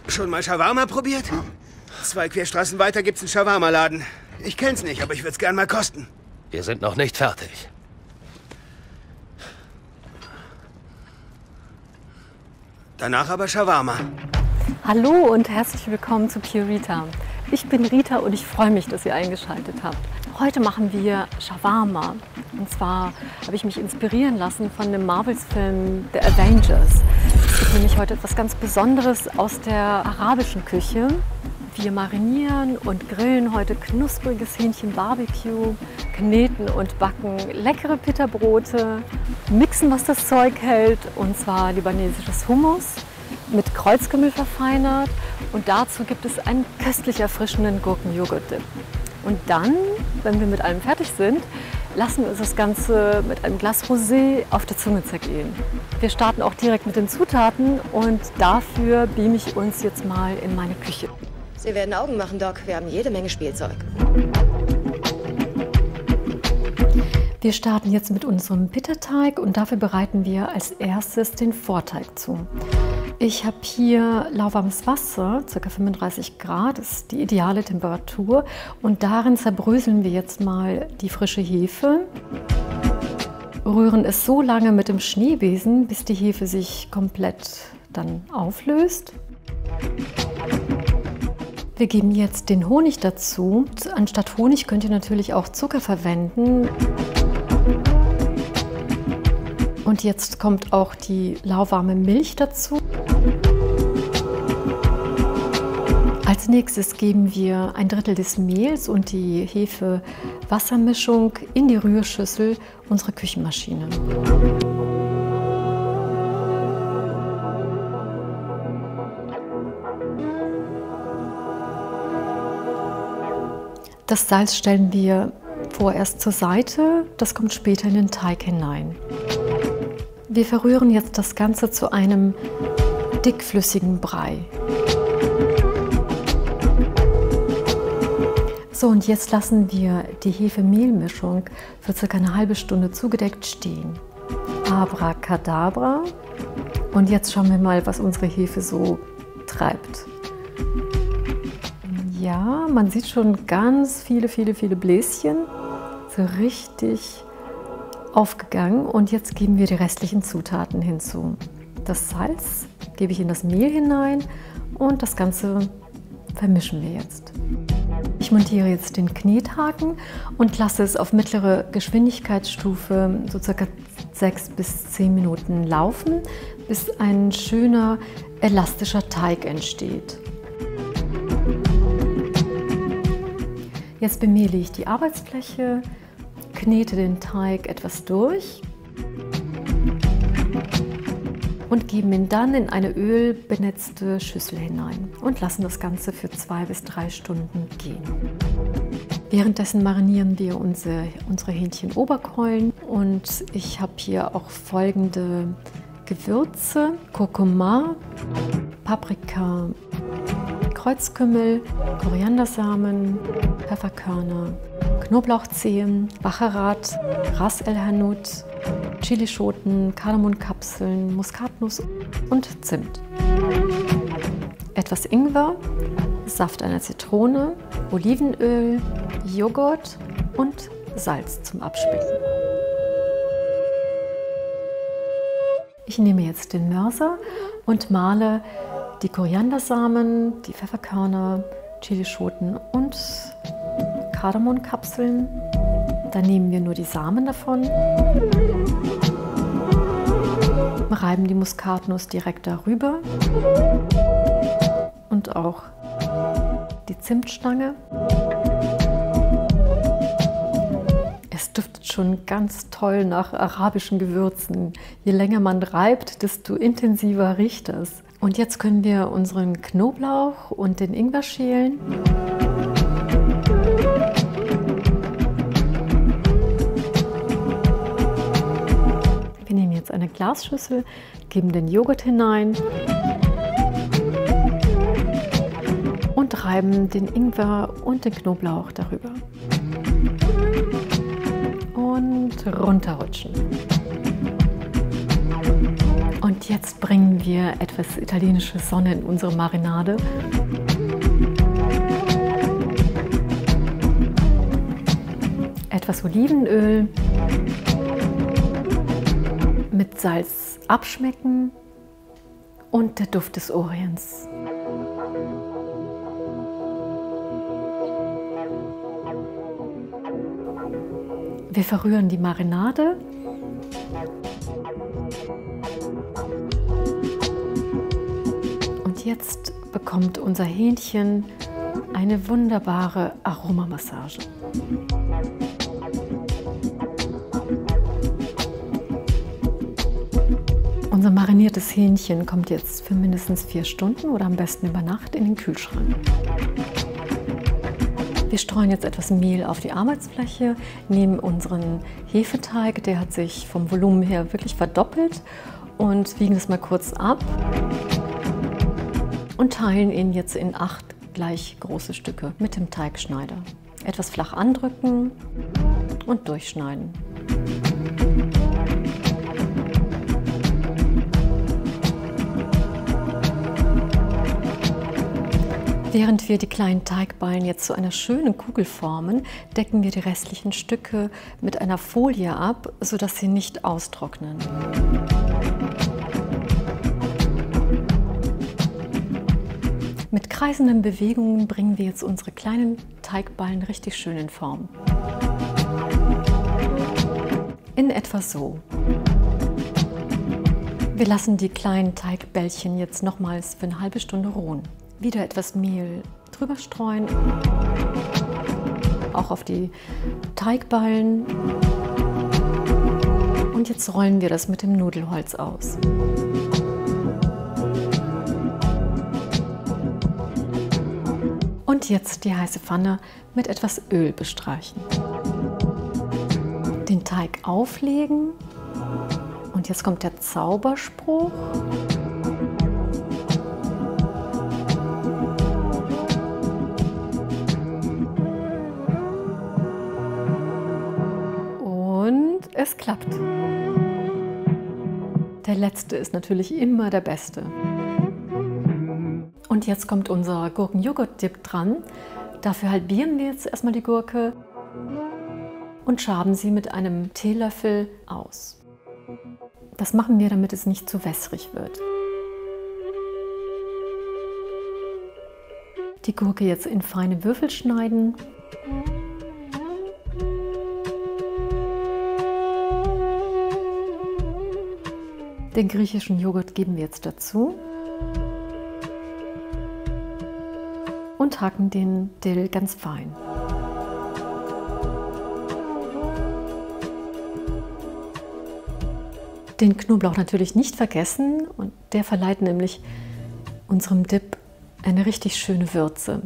Schon mal Shawarma probiert? 2 Querstraßen weiter gibt's einen Shawarma-Laden. Ich kenn's nicht, aber ich würde es gern mal kosten. Wir sind noch nicht fertig. Danach aber Shawarma. Hallo und herzlich willkommen zu Purita. Ich bin Rita und ich freue mich, dass ihr eingeschaltet habt. Heute machen wir Shawarma. Und zwar habe ich mich inspirieren lassen von dem Marvels-Film The Avengers. Es gibt nämlich heute etwas ganz Besonderes aus der arabischen Küche. Wir marinieren und grillen heute knuspriges Hähnchen-Barbecue, kneten und backen leckere Pitterbrote, mixen, was das Zeug hält, und zwar libanesisches Hummus mit Kreuzkümmel verfeinert, und dazu gibt es einen köstlich erfrischenden Gurkenjoghurt-Dip. Und dann, wenn wir mit allem fertig sind, lassen wir uns das Ganze mit einem Glas Rosé auf der Zunge zergehen. Wir starten auch direkt mit den Zutaten und dafür beame ich uns jetzt mal in meine Küche. Sie werden Augen machen, Doc. Wir haben jede Menge Spielzeug. Wir starten jetzt mit unserem Bitterteig und dafür bereiten wir als erstes den Vorteig zu. Ich habe hier lauwarmes Wasser, ca. 35 Grad, das ist die ideale Temperatur. Und darin zerbröseln wir jetzt mal die frische Hefe. Rühren es so lange mit dem Schneebesen, bis die Hefe sich komplett dann auflöst. Wir geben jetzt den Honig dazu. Anstatt Honig könnt ihr natürlich auch Zucker verwenden. Und jetzt kommt auch die lauwarme Milch dazu. Als nächstes geben wir 1/3 des Mehls und die Hefe-Wassermischung in die Rührschüssel unserer Küchenmaschine. Das Salz stellen wir vorerst zur Seite, das kommt später in den Teig hinein. Wir verrühren jetzt das Ganze zu einem dickflüssigen Brei. So, und jetzt lassen wir die Hefe-Mehl-Mischung für ca. eine halbe Stunde zugedeckt stehen. Abracadabra. Und jetzt schauen wir mal, was unsere Hefe so treibt. Ja, man sieht schon ganz viele Bläschen, so richtig aufgegangen. Und jetzt geben wir die restlichen Zutaten hinzu. Das Salz gebe ich in das Mehl hinein und das Ganze vermischen wir jetzt. Ich montiere jetzt den Knethaken und lasse es auf mittlere Geschwindigkeitsstufe so ca. 6 bis 10 Minuten laufen, bis ein schöner elastischer Teig entsteht. Jetzt bemehle ich die Arbeitsfläche, knete den Teig etwas durch und geben ihn dann in eine ölbenetzte Schüssel hinein und lassen das Ganze für 2 bis 3 Stunden gehen. Währenddessen marinieren wir unsere Hähnchen-Oberkeulen und ich habe hier auch folgende Gewürze: Kurkuma, Paprika, Kreuzkümmel, Koriandersamen, Pfefferkörner, Knoblauchzehen, Bacharat, Ras El Hanout, Chilischoten, Kardemonkapseln, Muskatnuss und Zimt. Etwas Ingwer, Saft einer Zitrone, Olivenöl, Joghurt und Salz zum Abschmecken. Ich nehme jetzt den Mörser und male die Koriandersamen, die Pfefferkörner, Chilischoten und Kardemonkapseln. Dann nehmen wir nur die Samen davon, reiben die Muskatnuss direkt darüber und auch die Zimtstange. Es duftet schon ganz toll nach arabischen Gewürzen. Je länger man reibt, desto intensiver riecht es. Und jetzt können wir unseren Knoblauch und den Ingwer schälen. Wir nehmen jetzt eine Glasschüssel, geben den Joghurt hinein und reiben den Ingwer und den Knoblauch darüber. Und runterrutschen. Und jetzt bringen wir etwas italienische Sonne in unsere Marinade. Etwas Olivenöl mit Salz abschmecken und der Duft des Orients. Wir verrühren die Marinade. Und jetzt bekommt unser Hähnchen eine wunderbare Aromamassage. Unser mariniertes Hähnchen kommt jetzt für mindestens 4 Stunden oder am besten über Nacht in den Kühlschrank. Wir streuen jetzt etwas Mehl auf die Arbeitsfläche, nehmen unseren Hefeteig, der hat sich vom Volumen her wirklich verdoppelt, und wiegen es mal kurz ab und teilen ihn jetzt in 8 gleich große Stücke mit dem Teigschneider. Etwas flach andrücken und durchschneiden. Während wir die kleinen Teigballen jetzt zu einer schönen Kugel formen, decken wir die restlichen Stücke mit einer Folie ab, sodass sie nicht austrocknen. Mit kreisenden Bewegungen bringen wir jetzt unsere kleinen Teigballen richtig schön in Form. In etwa so. Wir lassen die kleinen Teigbällchen jetzt nochmals für eine halbe Stunde ruhen. Wieder etwas Mehl drüber streuen, auch auf die Teigballen. Und jetzt rollen wir das mit dem Nudelholz aus. Und jetzt die heiße Pfanne mit etwas Öl bestreichen. Den Teig auflegen. Und jetzt kommt der Zauberspruch. Es klappt. Der letzte ist natürlich immer der beste. Und jetzt kommt unser Gurken-Joghurt-Dip dran. Dafür halbieren wir jetzt erstmal die Gurke und schaben sie mit einem Teelöffel aus. Das machen wir, damit es nicht zu wässrig wird. Die Gurke jetzt in feine Würfel schneiden. Den griechischen Joghurt geben wir jetzt dazu und hacken den Dill ganz fein. Den Knoblauch natürlich nicht vergessen, und der verleiht nämlich unserem Dip eine richtig schöne Würze.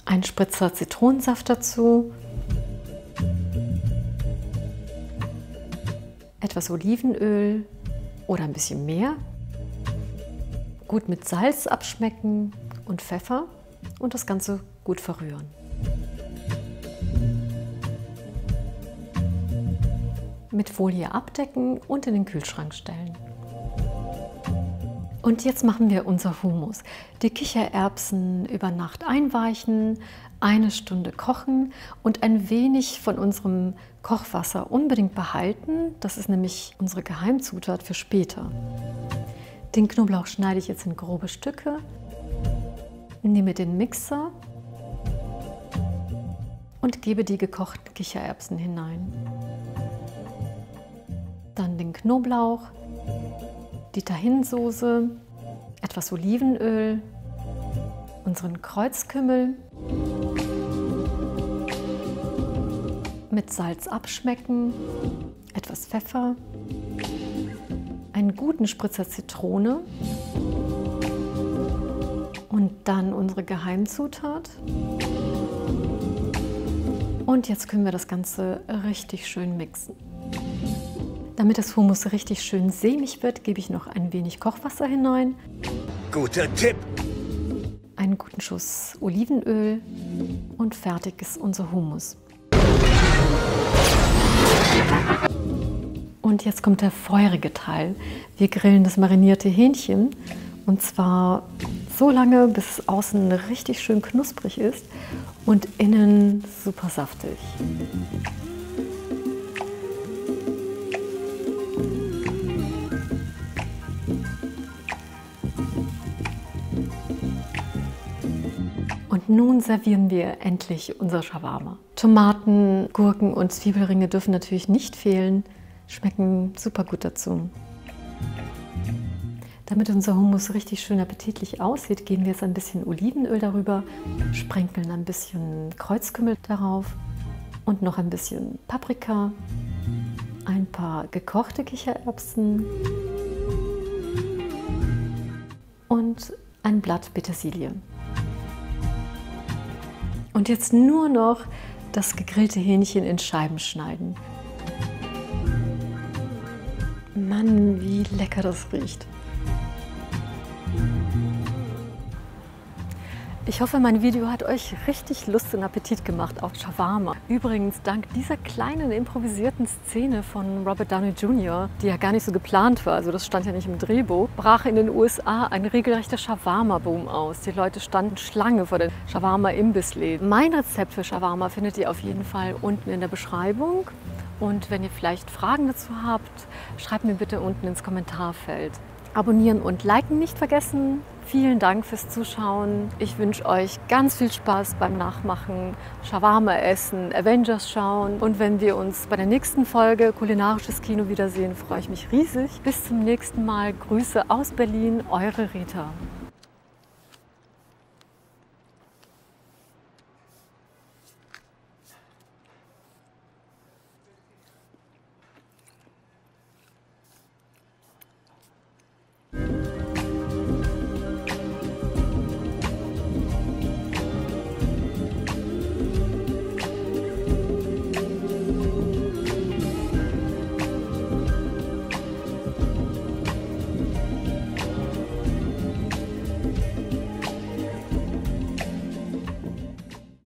Ein Spritzer Zitronensaft dazu, etwas Olivenöl oder ein bisschen mehr. Gut mit Salz abschmecken und Pfeffer und das Ganze gut verrühren. Mit Folie abdecken und in den Kühlschrank stellen. Und jetzt machen wir unser Hummus. Die Kichererbsen über Nacht einweichen, 1 Stunde kochen und ein wenig von unserem Kochwasser unbedingt behalten. Das ist nämlich unsere Geheimzutat für später. Den Knoblauch schneide ich jetzt in grobe Stücke, nehme den Mixer und gebe die gekochten Kichererbsen hinein. Dann den Knoblauch, die Tahinsoße, etwas Olivenöl, unseren Kreuzkümmel, mit Salz abschmecken, etwas Pfeffer, einen guten Spritzer Zitrone und dann unsere Geheimzutat. Und jetzt können wir das Ganze richtig schön mixen. Damit das Hummus richtig schön sämig wird, gebe ich noch ein wenig Kochwasser hinein. Guter Tipp! Einen guten Schuss Olivenöl und fertig ist unser Hummus. Und Und jetzt kommt der feurige Teil. Wir grillen das marinierte Hähnchen und zwar so lange, bis es außen richtig schön knusprig ist und innen super saftig. Und nun servieren wir endlich unser Shawarma. Tomaten, Gurken und Zwiebelringe dürfen natürlich nicht fehlen, schmecken super gut dazu. Damit unser Hummus richtig schön appetitlich aussieht, geben wir jetzt ein bisschen Olivenöl darüber, sprenkeln ein bisschen Kreuzkümmel darauf und noch ein bisschen Paprika, ein paar gekochte Kichererbsen und ein Blatt Petersilie. Und jetzt nur noch das gegrillte Hähnchen in Scheiben schneiden. Mann, wie lecker das riecht. Ich hoffe, mein Video hat euch richtig Lust und Appetit gemacht auf Shawarma. Übrigens, dank dieser kleinen improvisierten Szene von Robert Downey Jr., die ja gar nicht so geplant war, also das stand ja nicht im Drehbuch, brach in den USA ein regelrechter Shawarma-Boom aus. Die Leute standen Schlange vor den Shawarma-Imbissläden. Mein Rezept für Shawarma findet ihr auf jeden Fall unten in der Beschreibung. Und wenn ihr vielleicht Fragen dazu habt, schreibt mir bitte unten ins Kommentarfeld. Abonnieren und liken nicht vergessen. Vielen Dank fürs Zuschauen. Ich wünsche euch ganz viel Spaß beim Nachmachen, Shawarma essen, Avengers schauen. Und wenn wir uns bei der nächsten Folge Kulinarisches Kino wiedersehen, freue ich mich riesig. Bis zum nächsten Mal. Grüße aus Berlin, eure Rita.